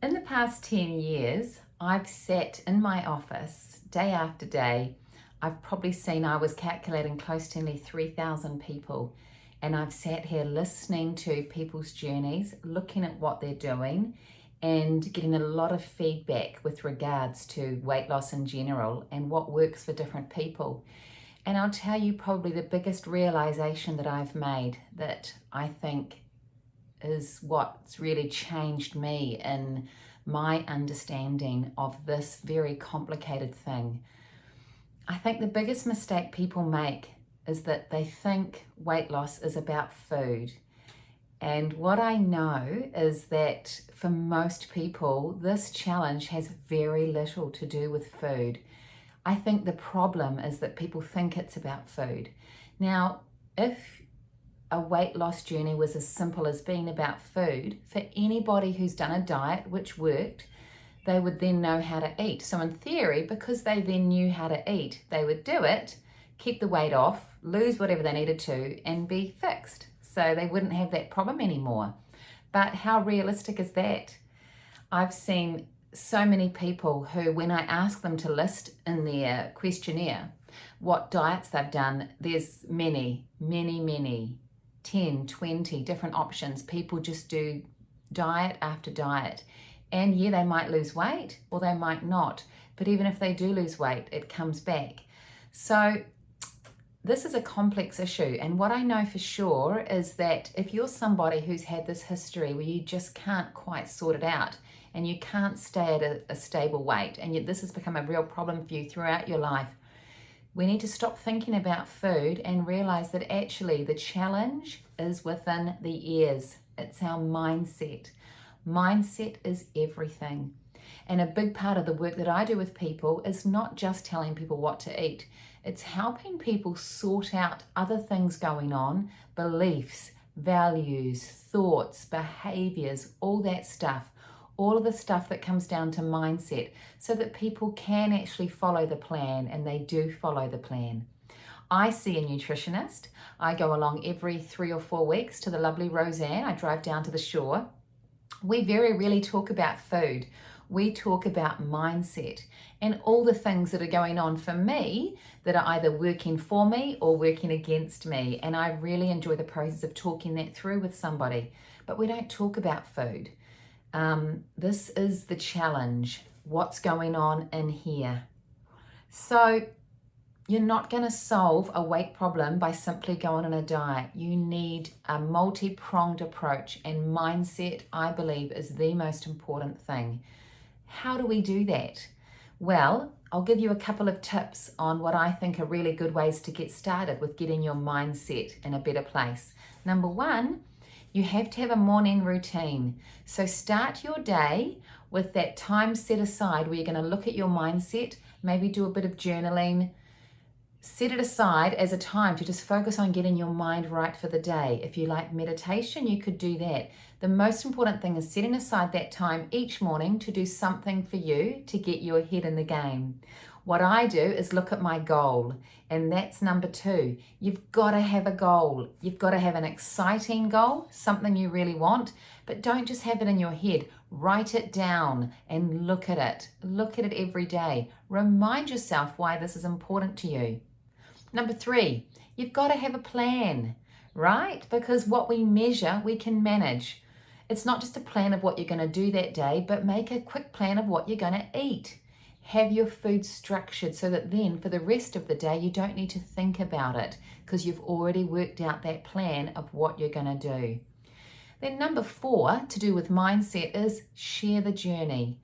In the past 10 years, I've sat in my office day after day. I've probably seen, I was calculating close to nearly 3,000 people. And I've sat here listening to people's journeys, looking at what they're doing, and getting a lot of feedback with regards to weight loss in general and what works for different people. And I'll tell you probably the biggest realization that I've made that I think is what's really changed me in my understanding of this very complicated thing. I think the biggest mistake people make is that they think weight loss is about food. And what I know is that for most people, this challenge has very little to do with food. I think the problem is that people think it's about food. Now, if a weight loss journey was as simple as being about food, for anybody who's done a diet which worked, they would then know how to eat. So in theory, because they then knew how to eat, they would do it, keep the weight off, lose whatever they needed to, and be fixed. So they wouldn't have that problem anymore. But how realistic is that? I've seen so many people who, when I ask them to list in their questionnaire what diets they've done, there's many, 10, 20 different options. People just do diet after diet. And yeah, they might lose weight or they might not. But even if they do lose weight, it comes back. So this is a complex issue. And what I know for sure is that if you're somebody who's had this history where you just can't quite sort it out and you can't stay at a stable weight, and yet this has become a real problem for you throughout your life, we need to stop thinking about food and realize that actually the challenge is within the ears. It's our mindset. Mindset is everything. And a big part of the work that I do with people is not just telling people what to eat. It's helping people sort out other things going on, beliefs, values, thoughts, behaviors, all that stuff. All of the stuff that comes down to mindset so that people can actually follow the plan, and they do follow the plan. I see a nutritionist. I go along every 3 or 4 weeks to the lovely Roseanne. I drive down to the shore. We very rarely talk about food. We talk about mindset and all the things that are going on for me that are either working for me or working against me. And I really enjoy the process of talking that through with somebody. But we don't talk about food. This is the challenge. What's going on in here? So you're not going to solve a weight problem by simply going on a diet. You need a multi-pronged approach, and mindset, I believe, is the most important thing. How do we do that? Well, I'll give you a couple of tips on what I think are really good ways to get started with getting your mindset in a better place. Number one, you have to have a morning routine. So start your day with that time set aside where you're going to look at your mindset, maybe do a bit of journaling. Set it aside as a time to just focus on getting your mind right for the day. If you like meditation, you could do that. The most important thing is setting aside that time each morning to do something for you to get your head in the game. What I do is look at my goal, and that's number 2. You've got to have a goal. You've got to have an exciting goal, something you really want, but don't just have it in your head. Write it down and look at it. Look at it every day. Remind yourself why this is important to you. Number 3, you've got to have a plan, right? Because what we measure, we can manage. It's not just a plan of what you're going to do that day, but make a quick plan of what you're going to eat. Have your food structured so that then for the rest of the day, you don't need to think about it because you've already worked out that plan of what you're going to do. Then number 4, to do with mindset, is share the journey.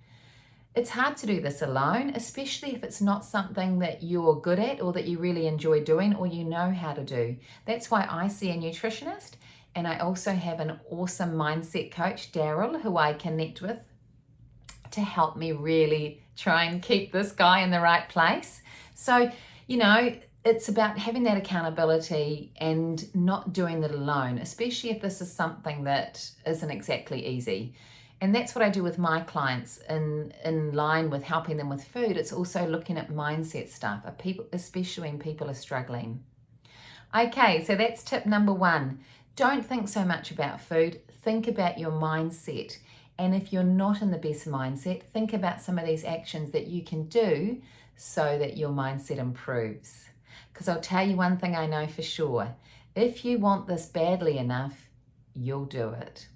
It's hard to do this alone, especially if it's not something that you're good at or that you really enjoy doing or you know how to do. That's why I see a nutritionist, and I also have an awesome mindset coach, Daryl, who I connect with to help me really try and keep this guy in the right place. So, it's about having that accountability and not doing it alone, especially if this is something that isn't exactly easy. And that's what I do with my clients in line with helping them with food. It's also looking at mindset stuff, especially when people are struggling. Okay, so that's tip number 1. Don't think so much about food. Think about your mindset. And if you're not in the best mindset, think about some of these actions that you can do so that your mindset improves. Because I'll tell you one thing I know for sure. If you want this badly enough, you'll do it.